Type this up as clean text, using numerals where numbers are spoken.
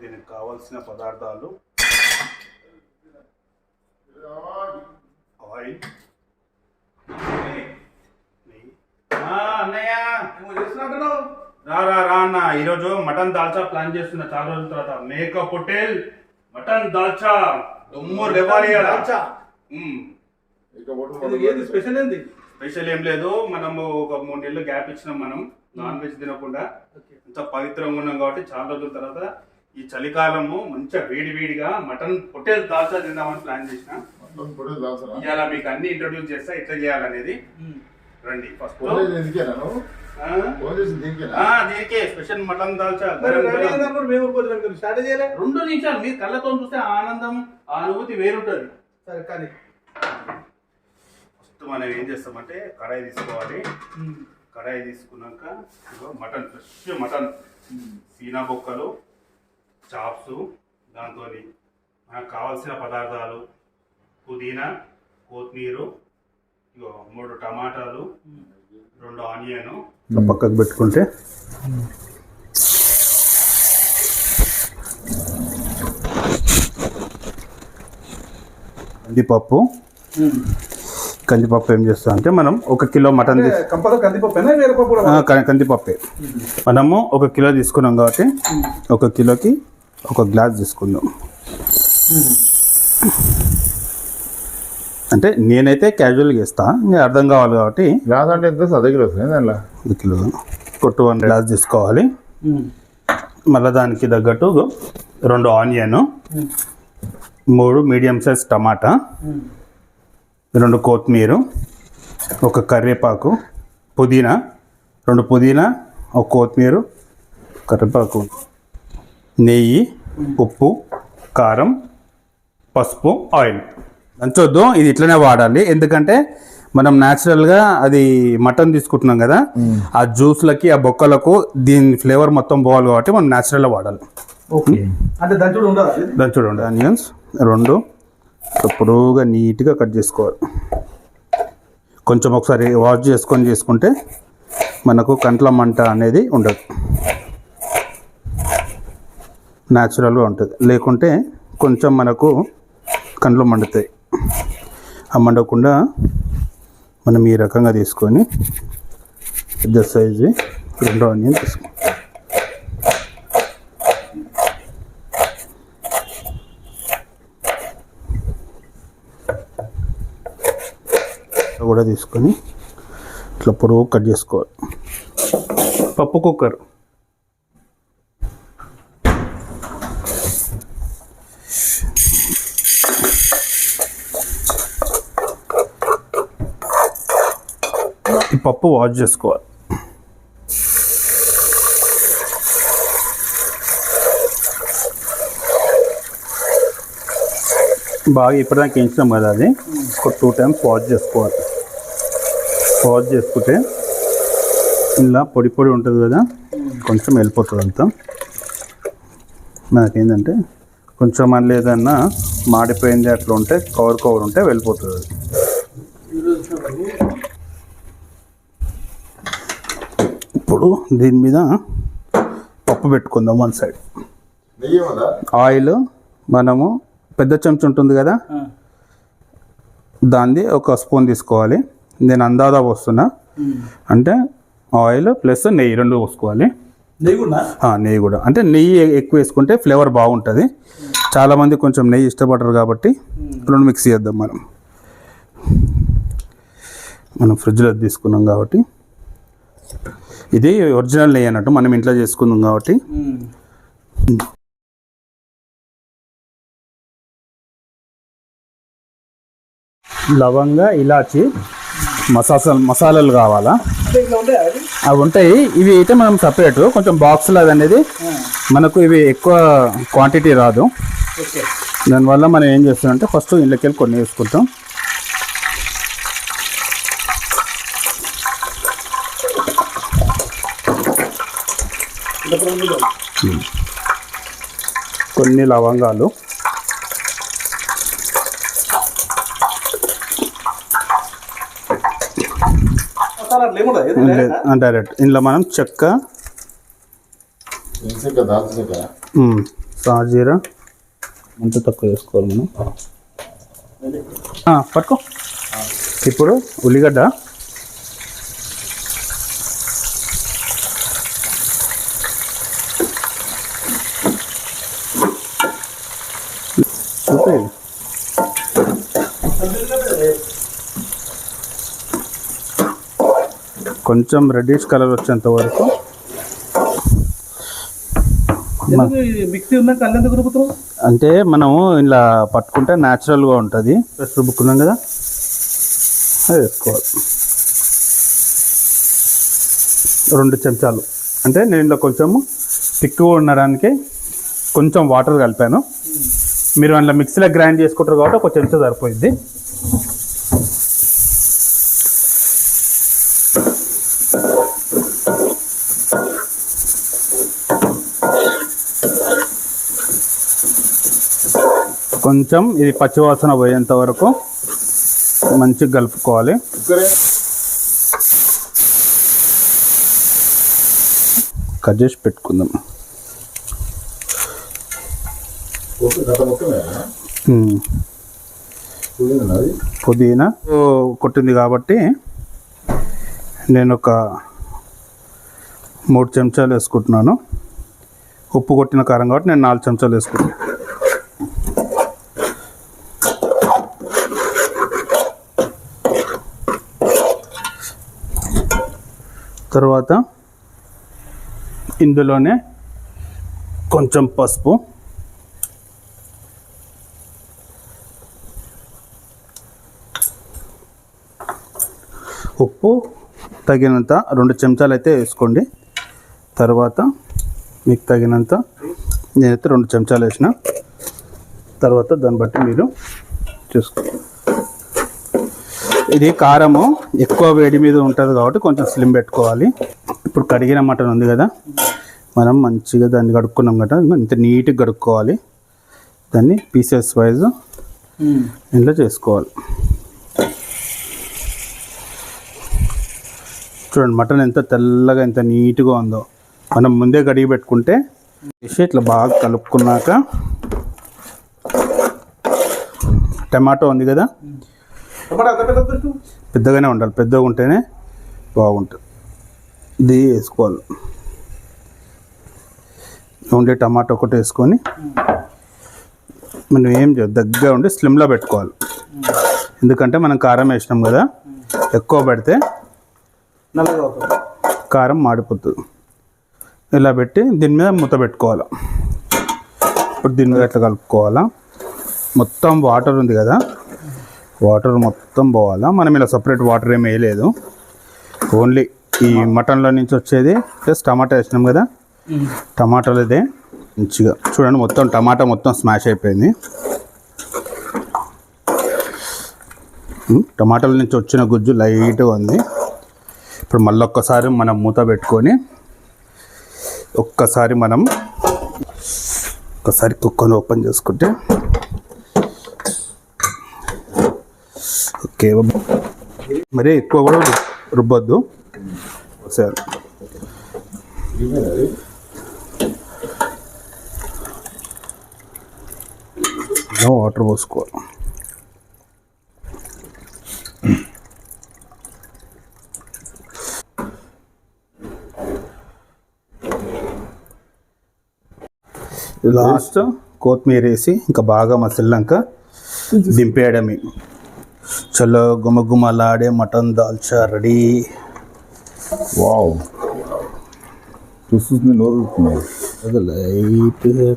దీనికి కావాల్సిన పదార్థాలు ఆయిల్, అన్నయ్య రా అన్న. ఈరోజు మటన్ దాల్చా ప్లాన్ చేస్తున్నా చాలా రోజుల తర్వాత. మేకప్ హోటల్ మటన్ దాల్చా దుమ్ము లేవాలి. స్పెషల్ ఏం లేదు, మనము ఒక 3 నెలలు గ్యాప్ ఇచ్చినాం. మనం నాన్ వెజ్ తినకుండా ఇంత పవిత్రంగా ఉన్నాం కాబట్టి చాలా రోజుల తర్వాత ఈ చలికాలము మంచిగా వేడిగా మటన్ హోటల్ దాల్చా తిందామని ప్లాన్ చేసిన. ఇవాళ మీకు అన్ని ఇంట్రొడ్యూస్ చేస్తా ఎట్లా చేయాలనేది. రండి. ఫస్ట్ దీనికే స్పెషల్ మటన్ దాల్చా 2 నిమిషాలు మీరు కళ్ళతో చూస్తే ఆనందం ఆ అనుభూతి వేరుంటుంది. సరే కానీ ఫస్ట్ మనం ఏం చేస్తామంటే కడాయి తీసుకోవాలి. కడాయి తీసుకున్నాక మటన్, ఫ్రెష్ మటన్, సీనా బొక్కలు, చాప్స్, దాంతో మనకు కావాల్సిన పదార్థాలు పుదీనా, కొత్తిమీర, 3 టమాటాలు, 2 ఆనియన్ పక్కకు పెట్టుకుంటే కందిపప్పు ఏం చేస్తాం అంటే మనం 1 కిలో మటన్ కందిపప్పే మనము 1 కిలో తీసుకున్నాం కాబట్టి 1 కిలోకి 1 గ్లాస్ తీసుకుందాం. అంటే నేనైతే క్యాజువల్గా ఇస్తాను, ఇంకా అర్థం కావాలి కాబట్టి గ్లాస్ అంటే ఎంత? 1 కిలో వస్తుంది దాంట్లో 1 కిలో కొట్టు 1 గ్లాస్ తీసుకోవాలి. మళ్ళీ దానికి తగ్గట్టు 2 ఆనియన్, 3 మీడియం సైజ్ టమాటా, 2 కొత్తిమీర, 1 కరివేపాకు, పుదీనా, 2 పుదీనా, 1 కొత్తిమీర, కరివేపాకు, నెయ్యి, ఉప్పు, కారం, పసుపు, ఆయిల్. దంచొద్దు, ఇది ఇట్లనే వాడాలి. ఎందుకంటే మనం న్యాచురల్గా అది మటన్ తీసుకుంటున్నాం కదా, ఆ జ్యూస్లకి ఆ బొక్కలకు దీని ఫ్లేవర్ మొత్తం పోవాలి కాబట్టి మనం న్యాచురల్గా వాడాలి. అంటే దంచుడు ఉండదు. ఆనియన్స్ 2 పొడవుగా నీట్గా కట్ చేసుకోవాలి. కొంచెం ఒకసారి వాష్ చేసుకుంటే మనకు కంట్ల మంట అనేది ఉండదు, న్యాచురల్గా ఉంటుంది. లేకుంటే కొంచెం మనకు కండ్లు మండుతాయి. ఆ మండకుండా మనం ఈ రకంగా తీసుకొని పెద్ద సైజు 2 ఆనియన్ తీసుకో. కూడా తీసుకొని ఇట్లా పొడవు కట్ చేసుకోవాలి. పప్పు కుక్కర్, ఈ పప్పు వాష్ చేసుకోవాలి. బాగా ఇప్పటిదాకా వేయించినాం కదా, అది ఒక 2 టైమ్స్ వాష్ చేసుకోవాలి. వాష్ చేసుకుంటే ఇలా పొడి ఉంటుంది కదా, కొంచెం వెళ్ళిపోతుంది అంతా. నాకేంటంటే కొంచెం మళ్ళీ ఏదన్నా మాడిపోయింది అట్లా ఉంటే కవర్ ఉంటే వెళ్ళిపోతుంది. ఇప్పుడు దీని మీద పప్పు పెట్టుకుందాం. 1 సైడ్ ఆయిల్, మనము పెద్ద చెంచా ఉంటుంది కదా, దాన్ని 1 స్పూన్ తీసుకోవాలి. నేను అందాదా పోస్తున్నా, అంటే ఆయిల్ ప్లస్ నెయ్యి 2 పోసుకోవాలి. నెయ్యి కూడా అంటే నెయ్యి ఎక్కువ వేసుకుంటే ఫ్లేవర్ బాగుంటుంది. చాలామంది కొంచెం నెయ్యి ఇష్టపడరు కాబట్టి 2 మిక్స్ చేద్దాం. మనం ఫ్రిడ్జ్లో తీసుకున్నాం కాబట్టి ఇది ఒరిజినల్ నెయ్యి అన్నట్టు, మనం ఇంట్లో చేసుకున్నాం కాబట్టి. లవంగ, ఇలాచి, మసాలాలు కావాలా, అవి ఉంటాయి. ఇవి అయితే మనం సపరేట్ కొంచెం బాక్స్లో అది అనేది మనకు ఇవి ఎక్కువ క్వాంటిటీ రాదు. దానివల్ల మనం ఏం చేస్తామంటే ఫస్ట్ ఇంట్లోకి వెళ్ళి కొన్ని వేసుకుంటాం. కొన్ని లవంగాలు, డైరెక్ట్ ఇందులో మనం చెక్క, సాజీరా అంత తక్కువ వేసుకోవాలి మనం. పట్టుకో. ఇప్పుడు ఉల్లిగడ్డ, కొంచెం రెడ్డిష్ కలర్ వచ్చేంత వరకు. మిక్సీ ఉన్నాక అల్లం ఎందుకు రుబ్బుతావు? అంటే మనము ఇలా పట్టుకుంటే న్యాచురల్గా ఉంటుంది. ప్లస్ రుబ్బుకున్నాం కదా, అది వేసుకోవాలి. 2 చెంచాలు. అంటే నేను ఇందులో కొంచెము తిక్కుగా ఉండడానికి కొంచెం వాటర్ కలిపాను. మీరు అందులో మిక్సీలో గ్రైండ్ చేసుకుంటారు కాబట్టి ఒక చెంచా సరిపోయింది. కొంచెం ఇది పచ్చివాసన పోయేంత వరకు మంచిగా కలుపుకోవాలి. కట్ చేసి పెట్టుకుందాం. పుదీనా కొట్టింది కాబట్టి నేను ఒక 3 చెంచాలు వేసుకుంటున్నాను. ఉప్పు కొట్టిన కారం కాబట్టి నేను 4 చెంచాలు వేసుకుంటాను. తర్వాత ఇందులోనే కొంచెం పసుపు, ఉప్పు తగినంత 2 చెంచాలు అయితే వేసుకోండి. తర్వాత మీకు తగినంత నేనైతే 2 చెంచాలు వేసిన. తర్వాత దాన్ని బట్టి మీరు చూసుకోండి. ఇది కారము ఎక్కువ వేడి మీద ఉంటుంది కాబట్టి కొంచెం స్లిమ్ పెట్టుకోవాలి. ఇప్పుడు కడిగిన మటన్ ఉంది కదా, మనం మంచిగా దాన్ని కడుక్కున్నాం కదా, ఇంత నీట్గా కడుక్కోవాలి. దాన్ని పీసెస్ వైజ్ ఇంట్లో చేసుకోవాలి. చూడండి మటన్ ఎంత తెల్లగా ఎంత నీట్గా ఉందో. మనం ముందే కడిగి పెట్టుకుంటే ఇట్లా బాగా కలుపుకున్నాక టమాటో ఉంది కదా, పెద్దగానే ఉండాలి. పెద్దగా ఉంటేనే బాగుంటుంది. ఇది వేసుకోవాలి. ఓన్లీ టమాటో ఒకటి వేసుకొని మనం ఏం చేయాలి, దగ్గర ఉండి స్లిమ్లో పెట్టుకోవాలి. ఎందుకంటే మనం కారం వేసినాం కదా, ఎక్కువ పెడితే కారం మాడిపోతుంది. ఇలా పెట్టి దీని మీద మూత పెట్టుకోవాలి. ఇప్పుడు దీని మీద ఎట్లా కలుపుకోవాలా, మొత్తం వాటర్ ఉంది కదా, వాటర్ మొత్తం పోవాలా. మనం ఇలా సపరేట్ వాటర్ ఏమి వేయలేదు, ఓన్లీ ఈ మటన్లో నుంచి వచ్చేది ప్లస్ టమాటా వేసినాం కదా, టమాటాలు ఇదే మంచిగా చూడండి. మొత్తం టమాటా మొత్తం స్మాష్ అయిపోయింది. టమాటాల నుంచి వచ్చిన గుజ్జు లైట్గా ఉంది. ఇప్పుడు మళ్ళీ ఒక్కసారి మనం మూత పెట్టుకొని ఒక్కసారి కుక్కర్ని ఓపెన్ చేసుకుంటే ఓకే. మరి ఎక్కువ కూడా రుబ్బొద్దు. సరే వాటర్ పోసుకోవాలి. లాస్ట్ కొత్తిమీర వేసి ఇంకా బాగా మసిలినాక దింపేయడమే. చలో గుమగుమలాడే మటన్ దాల్చా రెడీ. వావ్, చూస్తుంది నోరు. లైట్గా